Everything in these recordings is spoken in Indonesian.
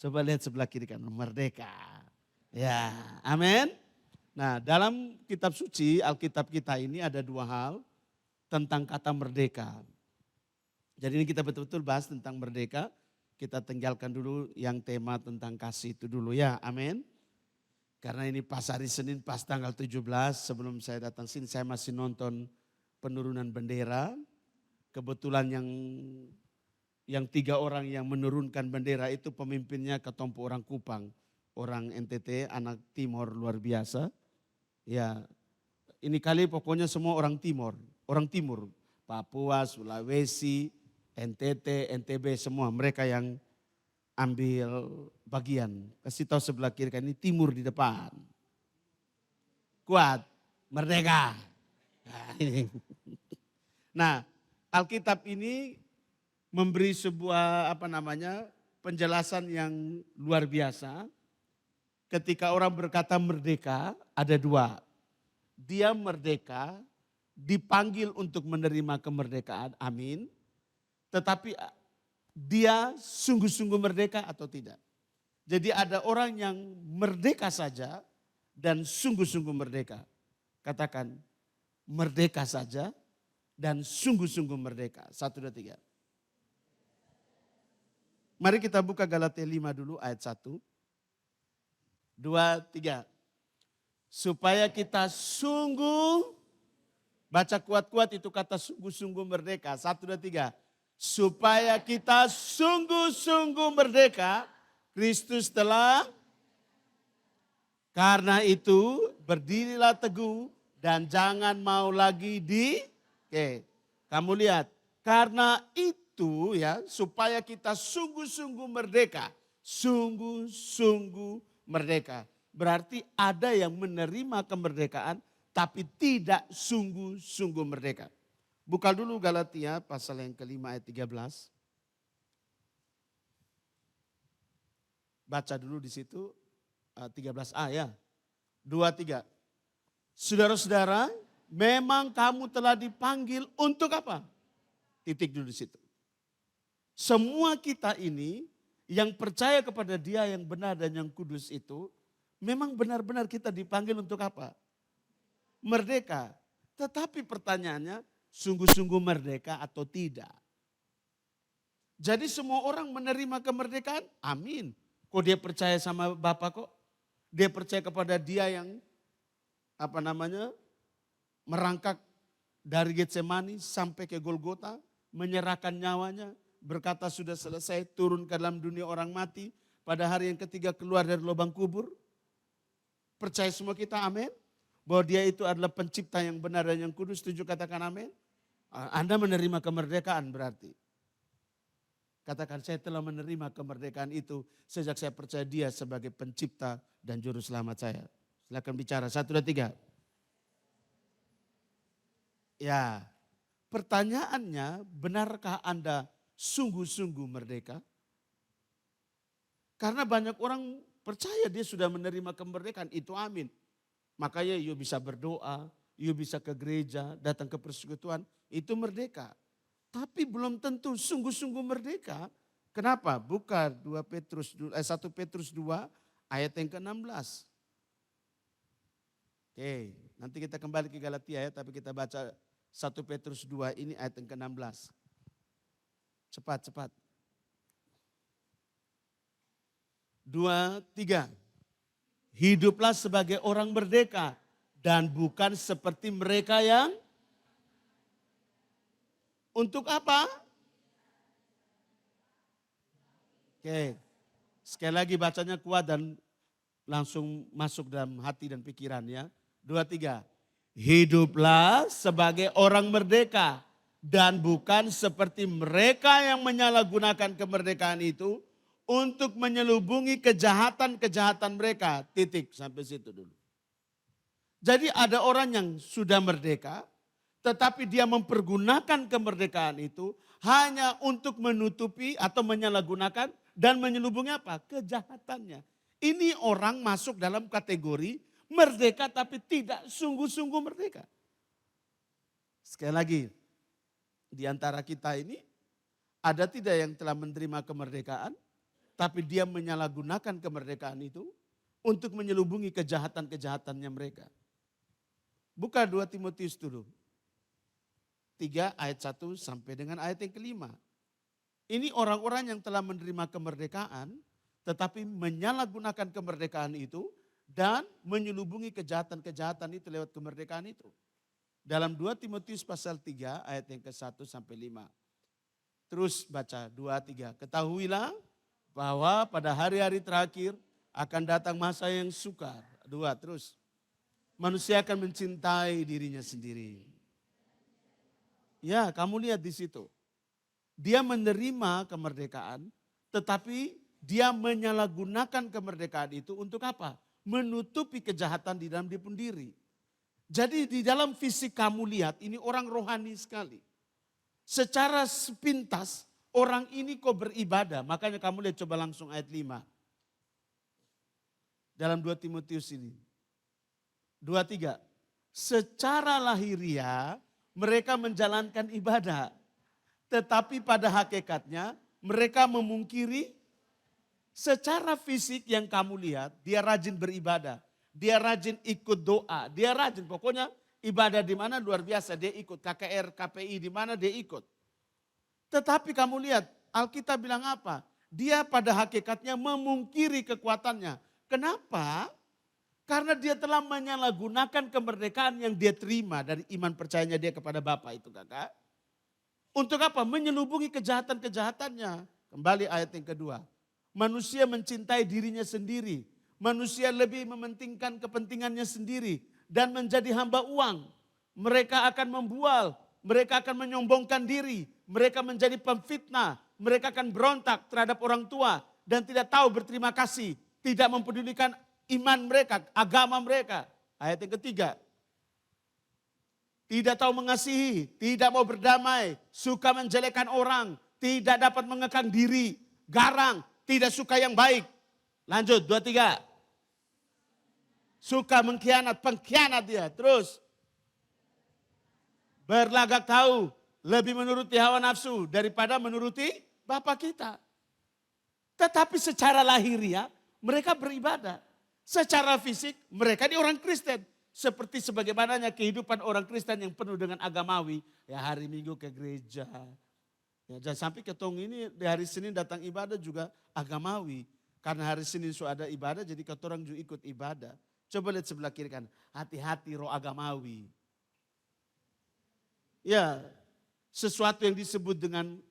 Coba lihat sebelah kiri kanan, merdeka. Ya, amin. Nah, dalam kitab suci, Alkitab kita ini ada dua hal tentang kata merdeka. Jadi ini kita betul-betul bahas tentang merdeka. Kita tinggalkan dulu yang tema tentang kasih itu dulu ya, amin. Karena ini pas hari Senin, pas tanggal 17, sebelum saya datang sini saya masih nonton penurunan bendera. Kebetulan yang 3 orang yang menurunkan bendera itu pemimpinnya ketompo orang Kupang. Orang NTT, anak Timor luar biasa. Ya, ini kali pokoknya semua orang Timur. Papua, Sulawesi, NTT, NTB semua mereka yang ambil bagian. Kasih tahu sebelah kiri kan ini timur di depan. Kuat, merdeka. Nah, Alkitab ini memberi sebuah penjelasan yang luar biasa. Ketika orang berkata merdeka, ada dua. Dia merdeka, dipanggil untuk menerima kemerdekaan, amin. Tetapi dia sungguh-sungguh merdeka atau tidak. Jadi ada orang yang merdeka saja dan sungguh-sungguh merdeka. Katakan merdeka saja dan sungguh-sungguh merdeka. 1, 2, 3. Mari kita buka Galatia 5 dulu ayat 1. 2, 3. Supaya kita sungguh, baca kuat-kuat itu kata sungguh-sungguh merdeka. 1, 2, 3. Supaya kita sungguh-sungguh merdeka, Kristus telah, karena itu berdirilah teguh dan jangan mau lagi kamu lihat, karena itu ya supaya kita sungguh-sungguh merdeka, sungguh-sungguh merdeka. Berarti ada yang menerima kemerdekaan tapi tidak sungguh-sungguh merdeka. Buka dulu Galatia pasal yang kelima ayat 13. Baca dulu di situ 13a ya. 2, 3. Saudara-saudara, memang kamu telah dipanggil untuk apa? Titik dulu di situ. Semua kita ini yang percaya kepada Dia yang benar dan yang kudus itu, memang benar-benar kita dipanggil untuk apa? Merdeka. Tetapi pertanyaannya, sungguh-sungguh merdeka atau tidak? Jadi semua orang menerima kemerdekaan? Amin. Kok dia percaya sama Bapa kok? Dia percaya kepada Dia yang merangkak dari Getsemani sampai ke Golgota, menyerahkan nyawanya, berkata sudah selesai, turun ke dalam dunia orang mati, pada hari yang ketiga keluar dari lubang kubur. Percaya semua kita, amin. Bahwa Dia itu adalah pencipta yang benar dan yang kudus, setuju katakan amin. Anda menerima kemerdekaan berarti. Katakan saya telah menerima kemerdekaan itu sejak saya percaya Dia sebagai pencipta dan juru selamat saya. Silakan bicara, 1, 2, 3. Ya, pertanyaannya benarkah Anda sungguh-sungguh merdeka? Karena banyak orang percaya dia sudah menerima kemerdekaan, itu amin. Makanya you bisa berdoa, you bisa ke gereja, datang ke persekutuan, itu merdeka. Tapi belum tentu sungguh-sungguh merdeka. Kenapa? Buka 1 Petrus 2 ayat yang ke-16. Oke, nanti kita kembali ke Galatia ya, tapi kita baca 1 Petrus 2 ini ayat yang ke-16. Cepat. 2, 3. Hiduplah sebagai orang merdeka dan bukan seperti mereka yang untuk apa? Oke, sekali lagi bacanya kuat dan langsung masuk dalam hati dan pikiran ya. 2, 3. Hiduplah sebagai orang merdeka dan bukan seperti mereka yang menyalahgunakan kemerdekaan itu untuk menyelubungi kejahatan-kejahatan mereka. Titik, sampai situ dulu. Jadi ada orang yang sudah merdeka, tetapi dia mempergunakan kemerdekaan itu hanya untuk menutupi atau menyalahgunakan dan menyelubungi apa? Kejahatannya. Ini orang masuk dalam kategori merdeka tapi tidak sungguh-sungguh merdeka. Sekali lagi, di antara kita ini ada tidak yang telah menerima kemerdekaan Tapi dia menyalahgunakan kemerdekaan itu untuk menyelubungi kejahatan-kejahatannya mereka. Buka 2 Timotius dulu. 3 ayat 1 sampai dengan ayat yang kelima. Ini orang-orang yang telah menerima kemerdekaan tetapi menyalahgunakan kemerdekaan itu dan menyelubungi kejahatan-kejahatan itu lewat kemerdekaan itu. Dalam 2 Timotius pasal 3 ayat yang ke-1 sampai 5. Terus baca 2, 3. Ketahuilah bahwa pada hari-hari terakhir akan datang masa yang sukar. 2, terus. Manusia akan mencintai dirinya sendiri. Ya, kamu lihat di situ. Dia menerima kemerdekaan, tetapi dia menyalahgunakan kemerdekaan itu untuk apa? Menutupi kejahatan di dalam dia sendiri. Jadi di dalam fisik kamu lihat, ini orang rohani sekali. Secara sepintas, orang ini kok beribadah. Makanya kamu lihat coba langsung ayat 5. Dalam 2 Timotius ini. 2, 3. Secara lahiriah mereka menjalankan ibadah. Tetapi pada hakikatnya mereka memungkiri. Secara fisik yang kamu lihat, dia rajin beribadah. Dia rajin ikut doa. Dia rajin, pokoknya ibadah di mana luar biasa. Dia ikut KKR, KPI di mana dia ikut. Tetapi kamu lihat, Alkitab bilang apa? Dia pada hakikatnya memungkiri kekuatannya. Kenapa? Karena dia telah menyalahgunakan kemerdekaan yang dia terima dari iman percayanya dia kepada Bapa itu, kakak. Untuk apa? Menyelubungi kejahatan-kejahatannya. Kembali ayat yang kedua. Manusia mencintai dirinya sendiri. Manusia lebih mementingkan kepentingannya sendiri. Dan menjadi hamba uang. Mereka akan membual. Mereka akan menyombongkan diri. Mereka menjadi pemfitnah. Mereka akan berontak terhadap orang tua. Dan tidak tahu berterima kasih. Tidak mempedulikan iman mereka, agama mereka. Ayat yang ketiga. Tidak tahu mengasihi, tidak mau berdamai, suka menjelekkan orang, tidak dapat mengekang diri, garang, tidak suka yang baik. Lanjut, 2, 3. Suka mengkhianat, pengkhianat dia. Terus. Berlagak tahu, lebih menuruti hawa nafsu daripada menuruti Bapa kita. Tetapi secara lahiriah mereka beribadah. Secara fisik mereka ini orang Kristen. Seperti sebagaimananya kehidupan orang Kristen yang penuh dengan agamawi. Ya hari Minggu ke gereja. Ya, jangan sampai ketong ini di hari Senin datang ibadah juga agamawi. Karena hari Senin sudah ada ibadah jadi ketorang juga ikut ibadah. Coba lihat sebelah kiri kan. Hati-hati roh agamawi. Ya sesuatu yang disebut dengan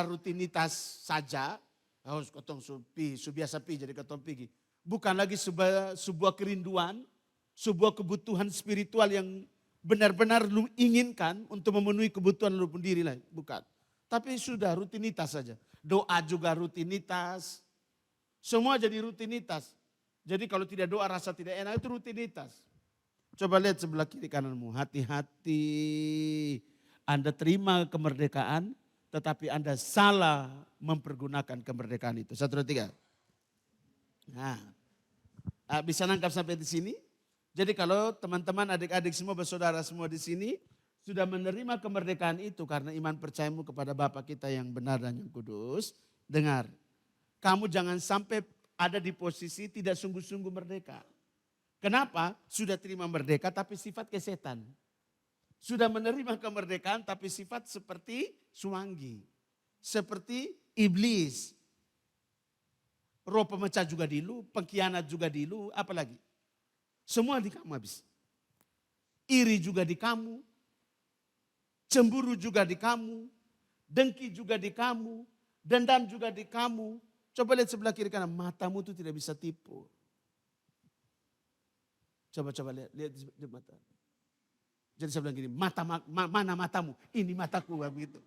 rutinitas saja. Harus ketong biasa pi jadi ketong pergi. Bukan lagi sebuah kerinduan. Sebuah kebutuhan spiritual yang benar-benar lu inginkan untuk memenuhi kebutuhan lu sendiri lah. Bukan. Tapi sudah rutinitas saja. Doa juga rutinitas. Semua jadi rutinitas. Jadi kalau tidak doa rasa tidak enak itu rutinitas. Coba lihat sebelah kiri kananmu. Hati-hati. Anda terima kemerdekaan tetapi Anda salah mempergunakan kemerdekaan itu. 1, 2, 3. Nah, bisa nangkap sampai di sini? Jadi kalau teman-teman, adik-adik semua, bersaudara semua di sini sudah menerima kemerdekaan itu karena iman percayamu kepada Bapa kita yang benar dan yang kudus. Dengar, kamu jangan sampai ada di posisi tidak sungguh-sungguh merdeka. Kenapa? Sudah terima merdeka tapi sifat kesetan. Sudah menerima kemerdekaan tapi sifat seperti suanggi. Seperti iblis. Roh pemecah juga di lu, pengkhianat juga di lu, apalagi? Semua di kamu habis. Iri juga di kamu. Cemburu juga di kamu. Dengki juga di kamu. Dendam juga di kamu. Coba lihat sebelah kiri kanan. Matamu itu tidak bisa tipu. Coba lihat di mata. Jadi saya bilang gini, mana matamu? Ini mataku, begitu.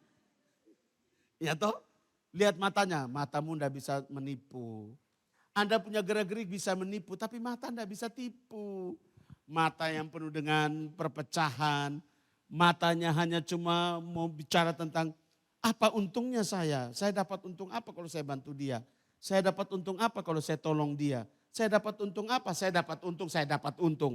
Ya toh? Lihat matanya, matamu tidak bisa menipu. Anda punya gerak-gerik bisa menipu, tapi mata Anda bisa tipu. Mata yang penuh dengan perpecahan, matanya hanya cuma mau bicara tentang apa untungnya saya dapat untung apa kalau saya bantu dia. Saya dapat untung apa kalau saya tolong dia. Saya dapat untung apa, saya dapat untung.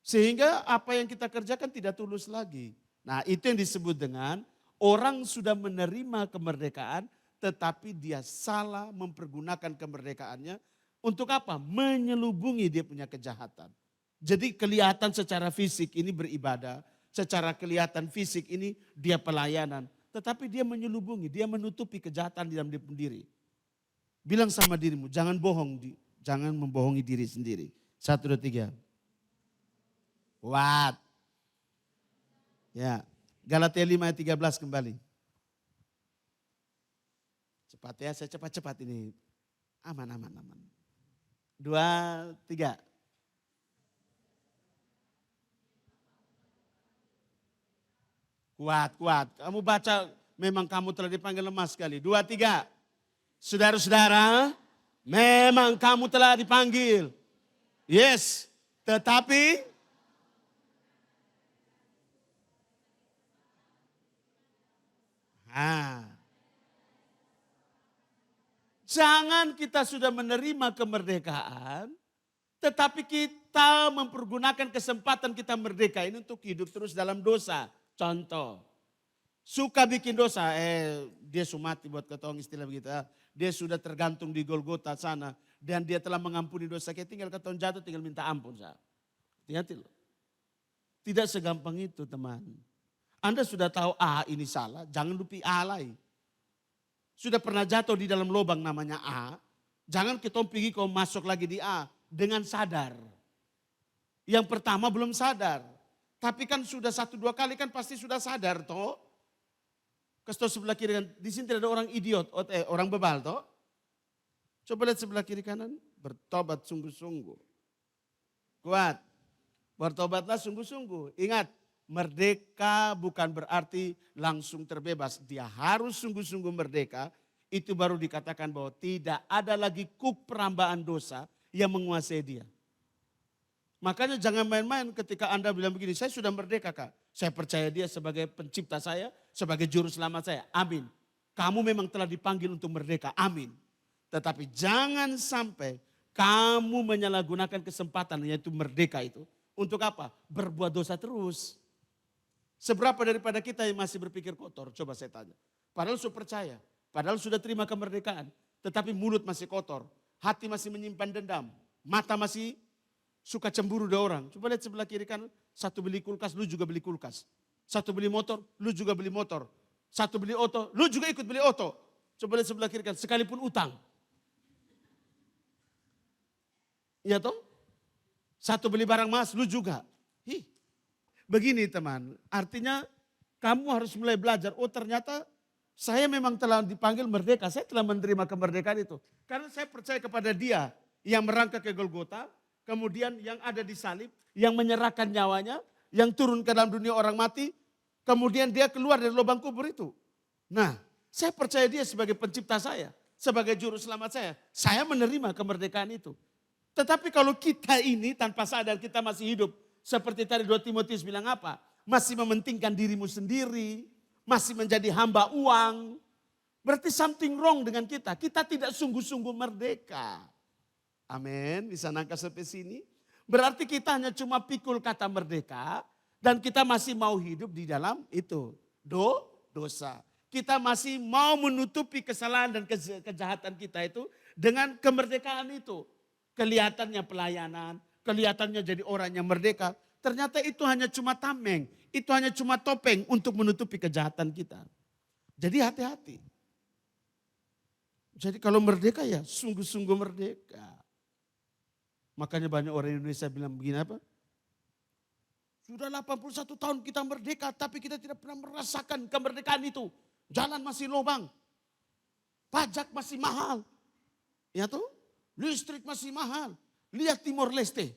Sehingga apa yang kita kerjakan tidak tulus lagi. Nah itu yang disebut dengan orang sudah menerima kemerdekaan tetapi dia salah mempergunakan kemerdekaannya untuk apa? Menyelubungi dia punya kejahatan. Jadi kelihatan secara fisik ini beribadah, secara kelihatan fisik ini dia pelayanan. Tetapi dia menyelubungi, dia menutupi kejahatan di dalam dia sendiri. Bilang sama dirimu, jangan bohong, jangan membohongi diri sendiri. 1, 2, 3. Kuat. Ya, Galatia 5 ayat 13 kembali. Cepat ya, saya cepat-cepat ini. Aman. 2, 3. Kuat. Kamu baca, memang kamu telah dipanggil lemah sekali. 2, 3. Saudara-saudara, memang kamu telah dipanggil. Yes, tetapi jangan kita sudah menerima kemerdekaan, tetapi kita mempergunakan kesempatan kita merdeka ini untuk hidup terus dalam dosa. Contoh, suka bikin dosa, dia sumati buat ketong istilah begitu. Dia sudah tergantung di Golgota sana dan dia telah mengampuni dosa kita, tinggal ketong jatuh, tinggal minta ampun. Hati-hati loh. Tidak segampang itu teman. Anda sudah tahu ini salah, jangan lupa alai. Sudah pernah jatuh di dalam lubang namanya jangan ketong pergi kau masuk lagi di dengan sadar. Yang pertama belum sadar, tapi kan sudah 1-2 kali kan pasti sudah sadar toh. Kasih sebelah kiri kan, di sini tidak ada orang idiot, orang bebal toh. Coba lihat sebelah kiri kanan, bertobat sungguh-sungguh. Kuat, bertobatlah sungguh-sungguh. Ingat, merdeka bukan berarti langsung terbebas. Dia harus sungguh-sungguh merdeka, itu baru dikatakan bahwa tidak ada lagi kuk perambaan dosa yang menguasai dia. Makanya jangan main-main ketika Anda bilang begini, saya sudah merdeka Kak. Saya percaya dia sebagai pencipta saya, sebagai juru selamat saya. Amin. Kamu memang telah dipanggil untuk merdeka. Amin. Tetapi jangan sampai kamu menyalahgunakan kesempatan yaitu merdeka itu. Untuk apa? Berbuat dosa terus. Seberapa daripada kita yang masih berpikir kotor? Coba saya tanya. Padahal sudah percaya. Padahal sudah terima kemerdekaan. Tetapi mulut masih kotor. Hati masih menyimpan dendam. Mata masih suka cemburu dari orang. Coba lihat sebelah kiri kanan. Satu beli kulkas, lu juga beli kulkas. Satu beli motor, lu juga beli motor. Satu beli oto, lu juga ikut beli oto. Coba lihat sebelah kiri kanan, sekalipun utang. Iya toh? Satu beli barang emas, lu juga. Begini teman, artinya kamu harus mulai belajar. Oh ternyata saya memang telah dipanggil merdeka. Saya telah menerima kemerdekaan itu. Karena saya percaya kepada dia yang merangkak ke Golgota. Kemudian yang ada di salib, yang menyerahkan nyawanya, yang turun ke dalam dunia orang mati. Kemudian dia keluar dari lubang kubur itu. Nah, saya percaya dia sebagai pencipta saya. Sebagai juru selamat saya. Saya menerima kemerdekaan itu. Tetapi kalau kita ini tanpa sadar kita masih hidup. Seperti tadi 2 Timotius bilang apa? Masih mementingkan dirimu sendiri. Masih menjadi hamba uang. Berarti something wrong dengan kita. Kita tidak sungguh-sungguh merdeka. Amin, bisa nangka sampai sini. Berarti kita hanya cuma pikul kata merdeka. Dan kita masih mau hidup di dalam itu. Dosa. Kita masih mau menutupi kesalahan dan kejahatan kita itu dengan kemerdekaan itu. Kelihatannya pelayanan, kelihatannya jadi orang yang merdeka. Ternyata itu hanya cuma tameng, itu hanya cuma topeng untuk menutupi kejahatan kita. Jadi hati-hati. Jadi kalau merdeka ya sungguh-sungguh merdeka. Makanya banyak orang Indonesia bilang begini apa? Sudah 81 tahun kita merdeka tapi kita tidak pernah merasakan kemerdekaan itu. Jalan masih lubang. Pajak masih mahal. Ya tuh? Listrik masih mahal. Lihat Timor Leste.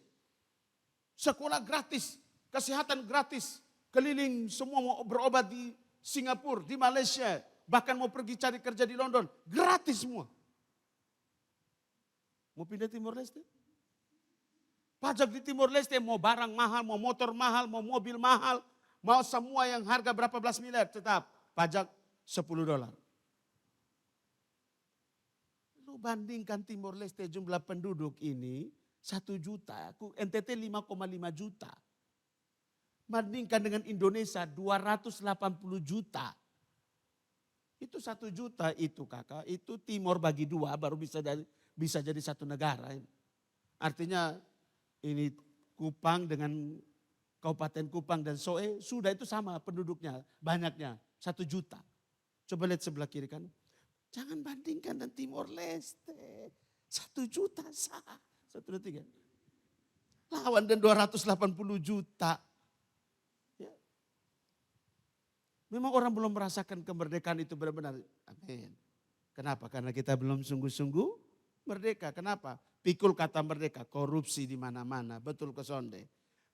Sekolah gratis, kesehatan gratis. Keliling semua mau berobat di Singapura, di Malaysia. Bahkan mau pergi cari kerja di London. Gratis semua. Mau pindah Timor Leste? Pajak di Timor Leste mau barang mahal, mau motor mahal, mau mobil mahal. Mau semua yang harga berapa belas miliar tetap pajak $10. Lu bandingkan Timor Leste jumlah penduduk ini 1 juta, NTT 5,5 juta. Bandingkan dengan Indonesia 280 juta. Itu 1 juta itu kakak, itu Timor bagi 2 baru bisa jadi satu negara. Artinya ini Kupang dengan Kabupaten Kupang dan Soe sudah itu sama penduduknya, banyaknya 1 juta. Coba lihat sebelah kiri kan. Jangan bandingkan dengan Timor Leste. 1 juta sah. 1, 2, 3. Lawan dan 280 juta. Ya. Memang orang belum merasakan kemerdekaan itu benar-benar. Amin. Kenapa? Karena kita belum sungguh-sungguh merdeka. Kenapa? Pikul kata merdeka, korupsi di mana-mana. Betul kesonde.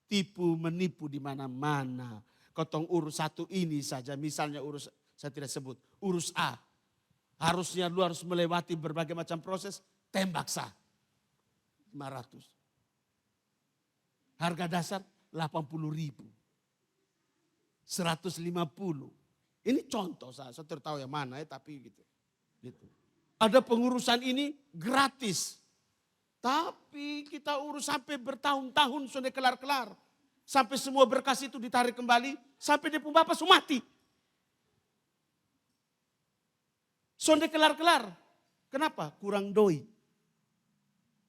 Tipu menipu di mana-mana. Kotong urus satu ini saja, misalnya urus, saya tidak sebut, urus A. Harusnya lu harus melewati berbagai macam proses, tembak sah. 500. Harga dasar 80.000. 150. Ini contoh saya tidak tahu yang mana ya tapi gitu. Ada pengurusan ini gratis. Tapi kita urus sampai bertahun-tahun sudah kelar-kelar. Sampai semua berkas itu ditarik kembali. Sampai dia pun bapak mati. Sudah kelar-kelar. Kenapa? Kurang doi.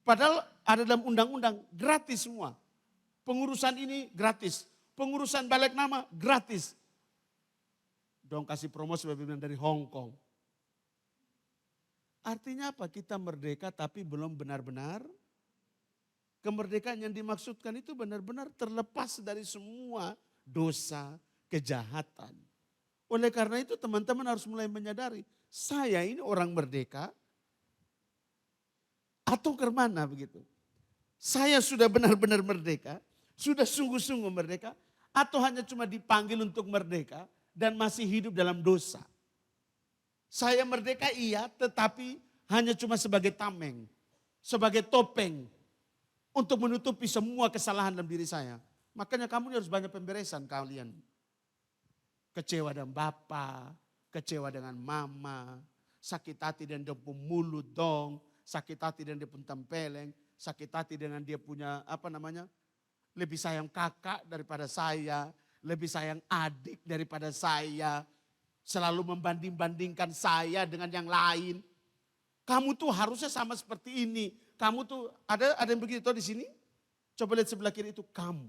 Padahal ada dalam undang-undang gratis semua. Pengurusan ini gratis. Pengurusan balik nama gratis. Dong kasih promosi dari Hong Kong. Artinya apa? Kita merdeka tapi belum benar-benar. Kemerdekaan yang dimaksudkan itu benar-benar terlepas dari semua dosa, kejahatan. Oleh karena itu teman-teman harus mulai menyadari. Saya ini orang merdeka. Atau ke mana begitu. Saya sudah benar-benar merdeka. Sudah sungguh-sungguh merdeka. Atau hanya cuma dipanggil untuk merdeka. Dan masih hidup dalam dosa. Saya merdeka iya, tetapi hanya cuma sebagai tameng, sebagai topeng untuk menutupi semua kesalahan dalam diri saya. Makanya kamu harus banyak pemberesan kalian. Kecewa dengan bapak, kecewa dengan mama, sakit hati dengan dia pun mulut dong, sakit hati dengan dia pun tempeleng, sakit hati dengan dia punya lebih sayang kakak daripada saya, lebih sayang adik daripada saya. Selalu membanding-bandingkan saya dengan yang lain. Kamu tuh harusnya sama seperti ini. Kamu tuh ada yang begitu di sini? Coba lihat sebelah kiri itu kamu.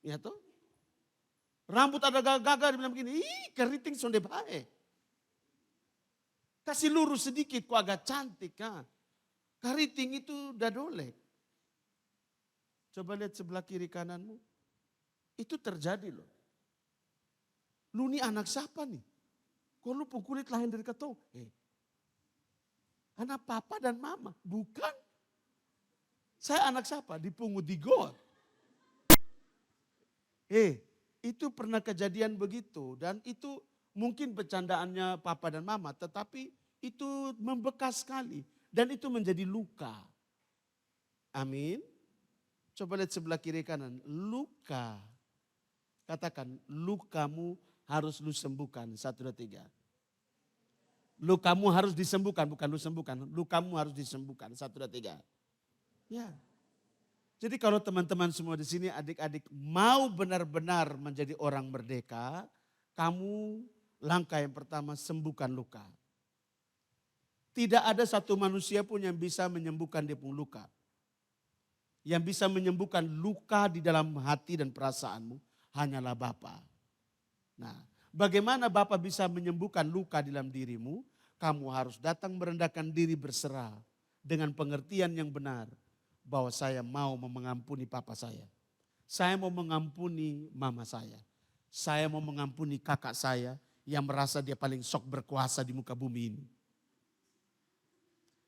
Ya toh? Rambut ada gagal-gagal dibilang begini, keriting sonde bae. Kasih lurus sedikit kok agak cantik kan. Keriting itu udah dolek. Coba lihat sebelah kiri kananmu. Itu terjadi loh. Lu ini anak siapa nih? Kok lu pun kulit lain dari ketong? Anak papa dan mama. Bukan. Saya anak siapa? Dipungut di got. Itu pernah kejadian begitu. Dan itu mungkin bercandaannya papa dan mama. Tetapi itu membekas sekali. Dan itu menjadi luka. Amin. Coba lihat sebelah kiri kanan. Luka. Katakan lukamu harus lu sembuhkan. 1, 2, 3. Lukamu harus disembuhkan, bukan lu sembuhkan. Lukamu harus disembuhkan. 1, 2, 3. Ya. Jadi kalau teman-teman semua di sini adik-adik mau benar-benar menjadi orang merdeka, kamu langkah yang pertama sembuhkan luka. Tidak ada satu manusia pun yang bisa menyembuhkan dia pun luka. Yang bisa menyembuhkan luka di dalam hati dan perasaanmu hanyalah Bapa. Nah, bagaimana Bapa bisa menyembuhkan luka di dalam dirimu? Kamu harus datang merendahkan diri berserah dengan pengertian yang benar bahwa saya mau mengampuni papa saya. Saya mau mengampuni mama saya. Saya mau mengampuni kakak saya yang merasa dia paling sok berkuasa di muka bumi ini.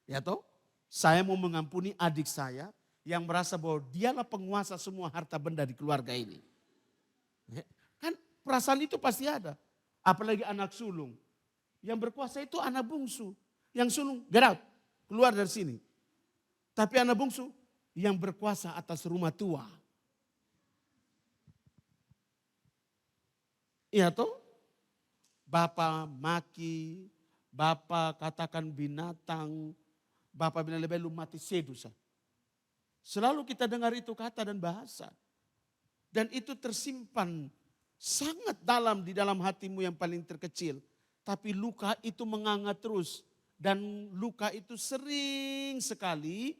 Ya toh? Saya mau mengampuni adik saya yang merasa bahwa dialah penguasa semua harta benda di keluarga ini. Kan perasaan itu pasti ada. Apalagi anak sulung. Yang berkuasa itu anak bungsu. Yang sulung, get out, keluar dari sini. Tapi anak bungsu yang berkuasa atas rumah tua. Iya toh? Bapak maki, bapak katakan binatang, bapak bilang lebih lu mati sedusa. Selalu kita dengar itu kata dan bahasa. Dan itu tersimpan sangat dalam di dalam hatimu yang paling terkecil. Tapi luka itu menganga terus. Dan luka itu sering sekali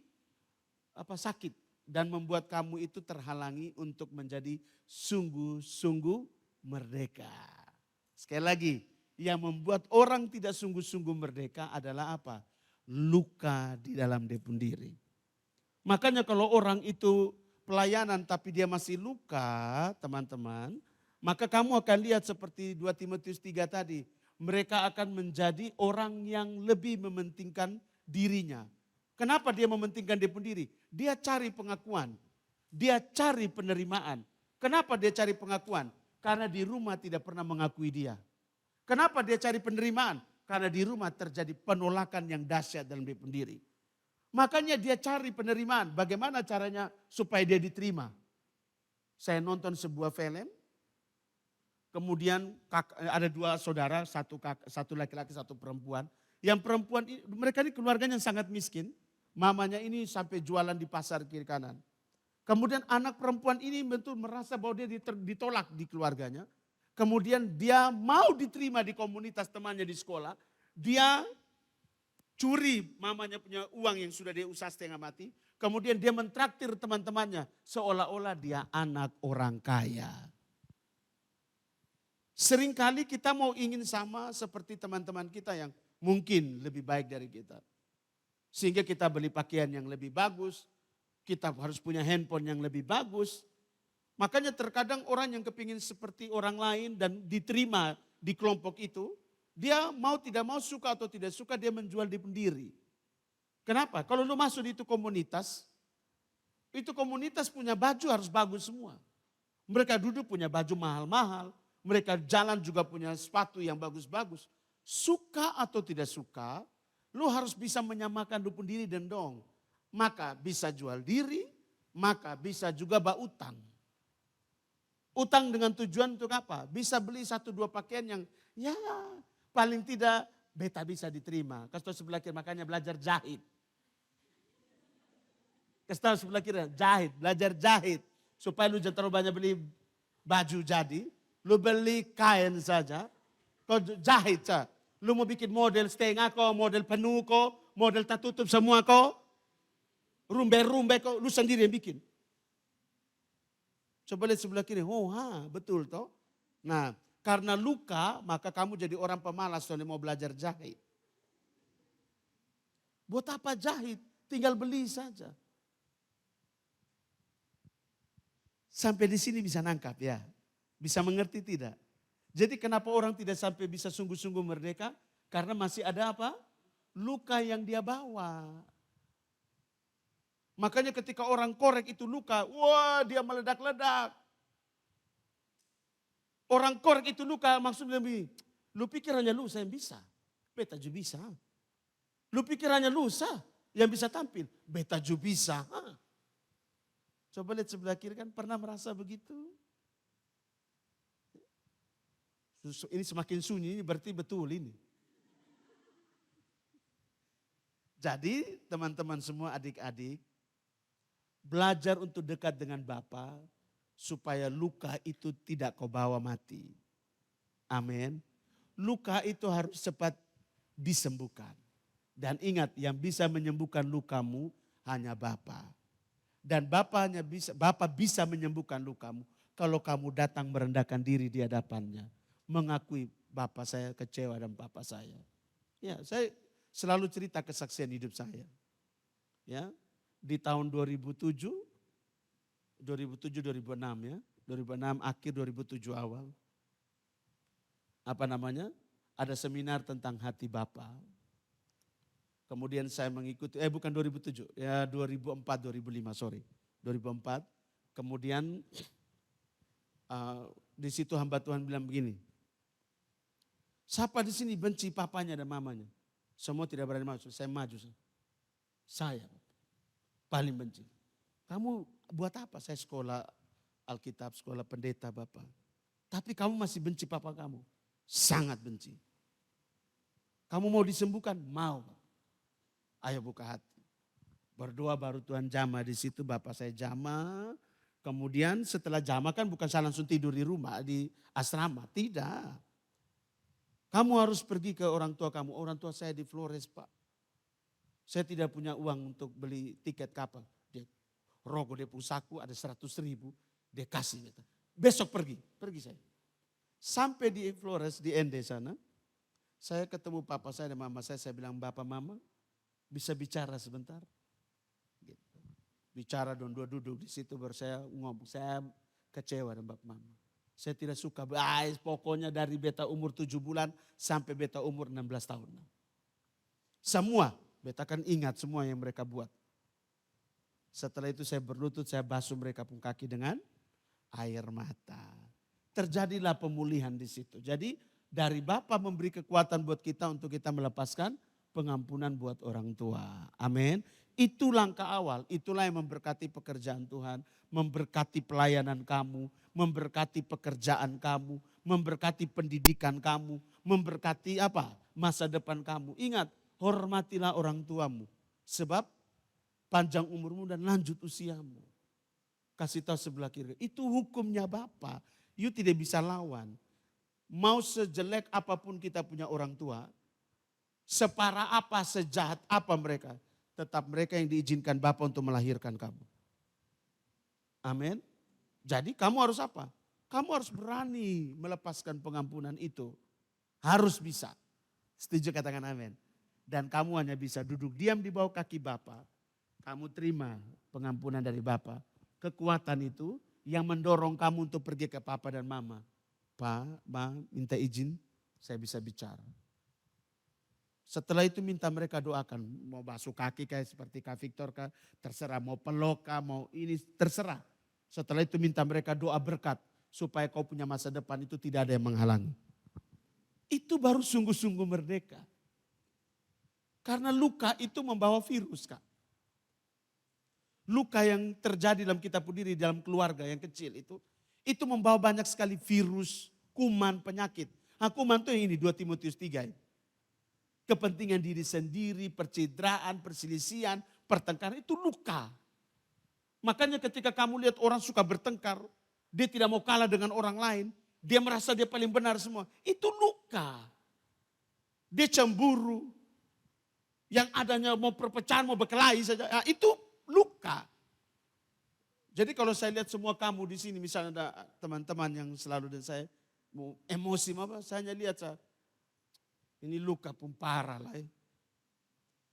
sakit. Dan membuat kamu itu terhalangi untuk menjadi sungguh-sungguh merdeka. Sekali lagi, yang membuat orang tidak sungguh-sungguh merdeka adalah apa? Luka di dalam dia pun diri. Makanya kalau orang itu pelayanan tapi dia masih luka, teman-teman, maka kamu akan lihat seperti 2 Timotius 3 tadi. Mereka akan menjadi orang yang lebih mementingkan dirinya. Kenapa dia mementingkan dia pun diri? Dia cari pengakuan. Dia cari penerimaan. Kenapa dia cari pengakuan? Karena di rumah tidak pernah mengakui dia. Kenapa dia cari penerimaan? Karena di rumah terjadi penolakan yang dahsyat dalam dia pun diri. Makanya dia cari penerimaan. Bagaimana caranya supaya dia diterima? Saya nonton sebuah film. Kemudian ada 2 saudara, satu laki-laki, satu perempuan. Yang perempuan, mereka ini keluarganya sangat miskin. Mamanya ini sampai jualan di pasar kiri kanan. Kemudian anak perempuan ini betul merasa bahwa dia ditolak di keluarganya. Kemudian dia mau diterima di komunitas temannya di sekolah. Dia curi mamanya punya uang yang sudah dia usaha setengah mati. Kemudian dia mentraktir teman-temannya seolah-olah dia anak orang kaya. Seringkali kita mau ingin sama seperti teman-teman kita yang mungkin lebih baik dari kita. Sehingga kita beli pakaian yang lebih bagus, kita harus punya handphone yang lebih bagus. Makanya terkadang orang yang kepingin seperti orang lain dan diterima di kelompok itu, dia mau tidak mau, suka atau tidak suka, dia menjual diri sendiri. Kenapa? Kalau lu masuk di itu komunitas punya baju harus bagus semua. Mereka duduk punya baju mahal-mahal, mereka jalan juga punya sepatu yang bagus-bagus. Suka atau tidak suka, lu harus bisa menyamakan diri diri dan dong. Maka bisa jual diri, maka bisa juga utang. Utang dengan tujuan untuk apa? Bisa beli 1-2 pakaian yang ya paling tidak beta bisa diterima. Kasih tahu sebelah kiri, makanya belajar jahit. Kasih tahu sebelah kiri, belajar jahit. Supaya lu jangan terlalu banyak beli baju jadi. Lu beli kain saja, kau jahit saja. Lu mau bikin model setengah kok, model penuh kok, model tak tutup semua kok. Rumbe-rumbe kok, lu sendiri yang bikin. Coba lihat sebelah kiri, betul toh. Nah, karena luka maka kamu jadi orang pemalas soalnya mau belajar jahit. Buat apa jahit? Tinggal beli saja. Sampai di sini bisa nangkap ya. Bisa mengerti tidak? Jadi kenapa orang tidak sampai bisa sungguh-sungguh merdeka? Karena masih ada apa? Luka yang dia bawa. Makanya ketika orang korek itu luka, wah dia meledak-ledak. Orang korek itu luka maksudnya lebih, lu pikir hanya lu yang bisa? Beta juga bisa. Lu pikir hanya lu yang bisa tampil? Beta juga bisa. Coba lihat sebelah kiri, kan pernah merasa begitu? Ini semakin sunyi, ini berarti betul ini. Jadi teman-teman semua, adik-adik, belajar untuk dekat dengan Bapa supaya luka itu tidak kau bawa mati. Amin. Luka itu harus cepat disembuhkan. Dan ingat, yang bisa menyembuhkan lukamu hanya Bapa. Dan Bapa bisa menyembuhkan lukamu kalau kamu datang merendahkan diri di hadapannya. Mengakui Bapak saya kecewa dan Bapak saya. Ya, saya selalu cerita kesaksian hidup saya. Ya, di tahun 2007 2006 ya. 2006 akhir 2007 awal. Ada seminar tentang hati Bapa. Kemudian saya mengikuti, bukan 2007, ya 2004 sorry. 2004. Kemudian di situ hamba Tuhan bilang begini. Siapa di sini benci papanya dan mamanya? Semua tidak berani maju, saya maju. Saya paling benci. Kamu buat apa? Saya sekolah Alkitab, sekolah pendeta Bapak. Tapi kamu masih benci papa kamu? Sangat benci. Kamu mau disembuhkan? Mau. Ayo buka hati. Berdoa baru Tuhan jamah di situ, Bapak saya jamah. Kemudian setelah jamaah kan bukan saya langsung tidur di rumah, di asrama. Tidak. Kamu harus pergi ke orang tua kamu. Orang tua saya di Flores, Pak. Saya tidak punya uang untuk beli tiket kapal. Dia rogo dia pusaku ada 100.000. Dia kasih. Besok pergi saya. Sampai di Flores, di Ende sana. Saya ketemu papa saya dan mama saya bilang, Bapak Mama bisa bicara sebentar. Bicara dan dua duduk di situ baru saya ngomong. Saya kecewa dengan Bapak Mama. Saya tidak suka. Pokoknya dari beta umur 7 bulan sampai beta umur 16 tahun. Semua. Beta kan ingat semua yang mereka buat. Setelah itu saya berlutut, saya basuh mereka pun kaki dengan air mata. Terjadilah pemulihan di situ. Jadi dari Bapa memberi kekuatan buat kita untuk kita melepaskan pengampunan buat orang tua. Amin. Itu langkah awal, itulah yang memberkati pekerjaan Tuhan, memberkati pelayanan kamu, memberkati pekerjaan kamu, memberkati pendidikan kamu, memberkati apa? Masa depan kamu. Ingat, hormatilah orang tuamu, sebab panjang umurmu dan lanjut usiamu. Kasih tahu sebelah kiri, itu hukumnya Bapa, you tidak bisa lawan. Mau sejelek apapun kita punya orang tua, separah apa, sejahat apa mereka, tetap mereka yang diizinkan Bapa untuk melahirkan kamu. Amin. Jadi kamu harus apa? Kamu harus berani melepaskan pengampunan itu. Harus bisa. Setuju, katakan amin. Dan kamu hanya bisa duduk diam di bawah kaki Bapa. Kamu terima pengampunan dari Bapa. Kekuatan itu yang mendorong kamu untuk pergi ke Papa dan Mama. Pak, Ma, minta izin saya bisa bicara. Setelah itu minta mereka doakan. Mau basuh kaki kayak seperti Kak Victor kah, terserah. Mau peluk kah, mau ini, terserah. Setelah itu minta mereka doa berkat. Supaya kau punya masa depan itu tidak ada yang menghalangi. Itu baru sungguh-sungguh merdeka. Karena luka itu membawa virus, Kak. Luka yang terjadi dalam kita diri, dalam keluarga yang kecil itu membawa banyak sekali virus, kuman, penyakit. Nah, kuman itu yang ini 2 Timotius 3 ini. Kepentingan diri sendiri, percidraan, perselisihan, pertengkaran itu luka. Makanya ketika kamu lihat orang suka bertengkar, dia tidak mau kalah dengan orang lain, dia merasa dia paling benar semua. Itu luka. Dia cemburu. Yang adanya mau perpecahan, mau berkelahi saja, ya itu luka. Jadi kalau saya lihat semua kamu di sini, misalnya ada teman-teman yang selalu dan saya mau emosi, saya hanya lihat ini luka pun parah lah ya.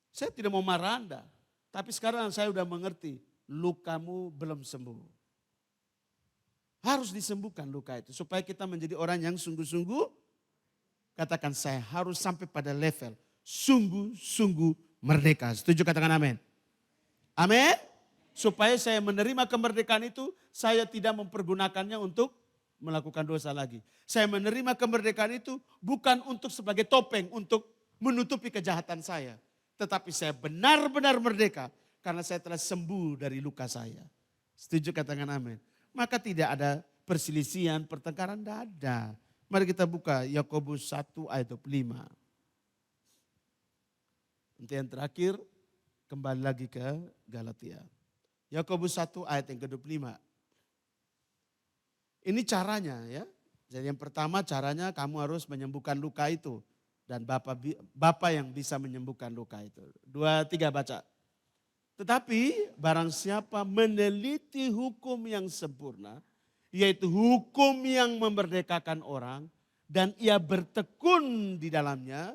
Saya tidak mau marah Anda. Tapi sekarang saya sudah mengerti. Lukamu belum sembuh. Harus disembuhkan luka itu. Supaya kita menjadi orang yang sungguh-sungguh. Katakan saya harus sampai pada level. Sungguh-sungguh merdeka. Setuju, katakan amin. Amin. Supaya saya menerima kemerdekaan itu. Saya tidak mempergunakannya untuk melakukan dosa lagi. Saya menerima kemerdekaan itu bukan untuk sebagai topeng untuk menutupi kejahatan saya. Tetapi saya benar-benar merdeka karena saya telah sembuh dari luka saya. Setuju, katakan amin. Maka tidak ada perselisihan, pertengkaran, tidak ada. Mari kita buka Yakobus 1 ayat 25. Nanti yang terakhir kembali lagi ke Galatia. Yakobus 1 ayat yang ke-25. Ini caranya ya. Jadi yang pertama caranya kamu harus menyembuhkan luka itu. Dan Bapa yang bisa menyembuhkan luka itu. 2, 3 baca. Tetapi barang siapa meneliti hukum yang sempurna. Yaitu hukum yang memerdekakan orang. Dan ia bertekun di dalamnya.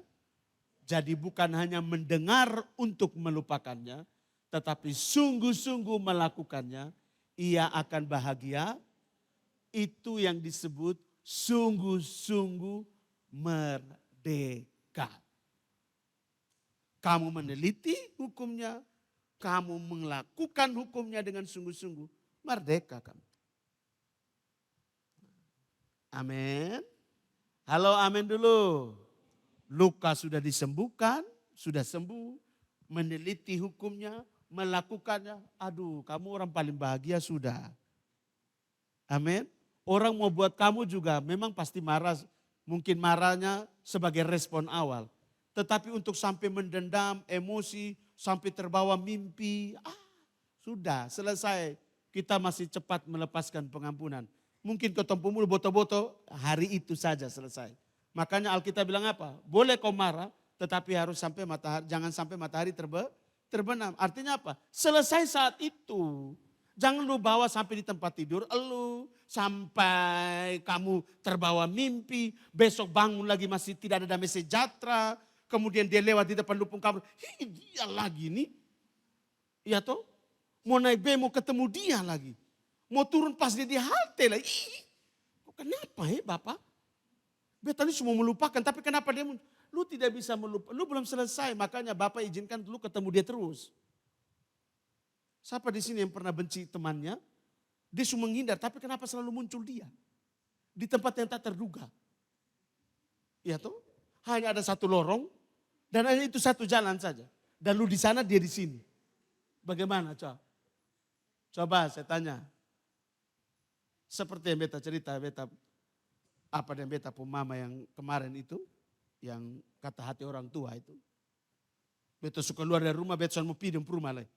Jadi bukan hanya mendengar untuk melupakannya. Tetapi sungguh-sungguh melakukannya. Ia akan bahagia. Itu yang disebut sungguh-sungguh merdeka. Kamu meneliti hukumnya, kamu melakukan hukumnya dengan sungguh-sungguh, merdeka kamu. Amin. Halo, amin dulu. Luka sudah disembuhkan, sudah sembuh, meneliti hukumnya, melakukannya. Aduh, kamu orang paling bahagia sudah. Amin. Orang mau buat kamu juga memang pasti marah. Mungkin marahnya sebagai respon awal. Tetapi untuk sampai mendendam, emosi, sampai terbawa mimpi. Sudah selesai. kita masih cepat melepaskan pengampunan. Mungkin ketemu mulu boto-boto, hari itu saja selesai. Makanya Alkitab bilang apa? Boleh kau marah, tetapi harus sampai matahari, jangan sampai matahari terbenam. Artinya apa? Selesai saat itu. Jangan lu bawa sampai di tempat tidur elu, sampai kamu terbawa mimpi, besok bangun lagi masih tidak ada damai sejahtera, kemudian dia lewat di depan lupung kamar, dia lagi nih. Ya toh? Mau naik B, mau ketemu dia lagi. Mau turun pas dia di halte lagi. Kenapa Bapak? Beta ini semua melupakan, tapi kenapa dia lu tidak bisa melupakan, lu belum selesai, makanya Bapak izinkan lu ketemu dia terus. Siapa di sini yang pernah benci temannya? Dia semua menghindar, tapi kenapa selalu muncul dia? Di tempat yang tak terduga. Ya toh? Hanya ada satu lorong, dan hanya itu satu jalan saja. Dan lu di sana, dia di sini. Bagaimana coba? Coba saya tanya. Seperti yang beta cerita, apa yang beta mama yang kemarin itu, yang kata hati orang tua itu. Beta suka keluar dari rumah, beta mau pindah rumah lagi.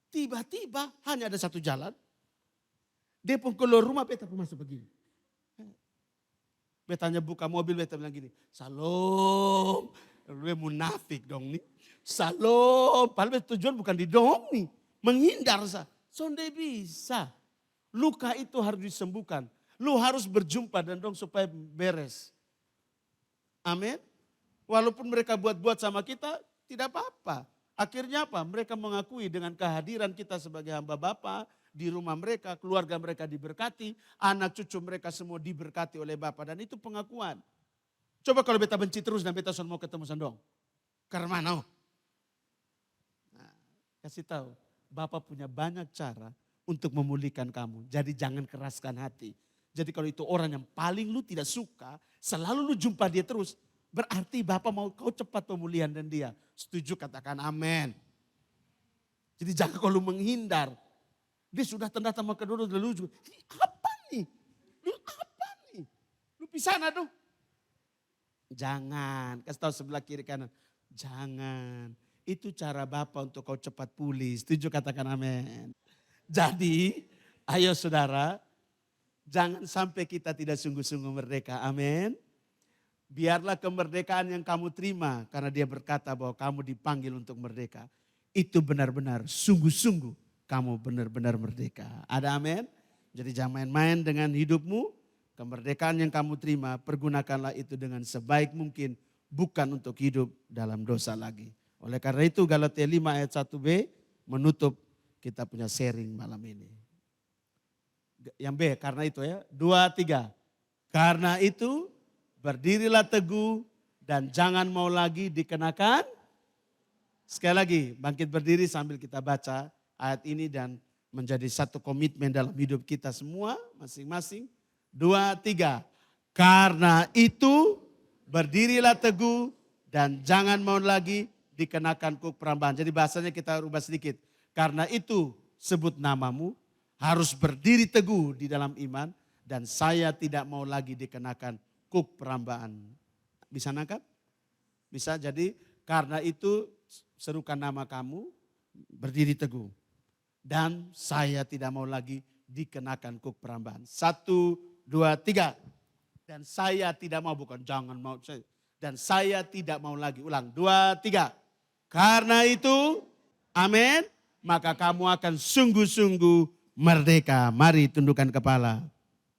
Tiba-tiba hanya ada satu jalan. Dia pun keluar rumah, beta pun masuk begini. Betanya buka mobil, beta bilang gini, Salam. Lu munafik dong nih. Salam. Padahal tujuan bukan di dong nih. Menghindar sah. Sonde bisa. Luka itu harus disembuhkan. Lu harus berjumpa dan dong supaya beres. Amin. Walaupun mereka buat-buat sama kita, tidak apa-apa. Akhirnya apa? Mereka mengakui dengan kehadiran kita sebagai hamba Bapa di rumah mereka, keluarga mereka diberkati, anak cucu mereka semua diberkati oleh Bapa, dan itu pengakuan. Coba kalau beta benci terus dan beta mau ketemu sandong. Karena mana? Nah, kasih tahu, Bapa punya banyak cara untuk memulihkan kamu. Jadi jangan keraskan hati. Jadi kalau itu orang yang paling lu tidak suka, selalu lu jumpa dia terus, berarti Bapak mau kau cepat pemulihan dan dia. Setuju, katakan amin. Jadi jangan kalau menghindar. Dia sudah tanda sama kedua lu juga. Apa nih? Lu apa nih? Lu pisana dong. Jangan, kasih tahu sebelah kiri kanan. Jangan. Itu cara Bapak untuk kau cepat pulih. Setuju, katakan amin. Jadi, ayo saudara, jangan sampai kita tidak sungguh-sungguh merdeka. Amin. Biarlah kemerdekaan yang kamu terima karena dia berkata bahwa kamu dipanggil untuk merdeka. Itu benar-benar sungguh-sungguh kamu benar-benar merdeka. Ada amin? Jadi jangan main-main dengan hidupmu. Kemerdekaan yang kamu terima, pergunakanlah itu dengan sebaik mungkin. Bukan untuk hidup dalam dosa lagi. Oleh karena itu Galatia 5 ayat 1b menutup kita punya sharing malam ini. Yang B, karena itu ya. 2, 3. Karena itu berdirilah teguh dan jangan mau lagi dikenakan. Sekali lagi, bangkit berdiri sambil kita baca ayat ini dan menjadi satu komitmen dalam hidup kita semua masing-masing. 2, 3. Karena itu berdirilah teguh dan jangan mau lagi dikenakan kuk perambahan. Jadi bahasanya kita rubah sedikit. Karena itu sebut namamu, harus berdiri teguh di dalam iman, dan saya tidak mau lagi dikenakan kuk perambahan. Bisa nangkap? Bisa, jadi karena itu serukan nama kamu, berdiri teguh. Dan saya tidak mau lagi dikenakan kuk perambahan. 1, 2, 3. Dan saya tidak mau, bukan jangan mau. Dan saya tidak mau lagi. Ulang, 2, 3. Karena itu, amin, maka kamu akan sungguh-sungguh merdeka. Mari tundukkan kepala.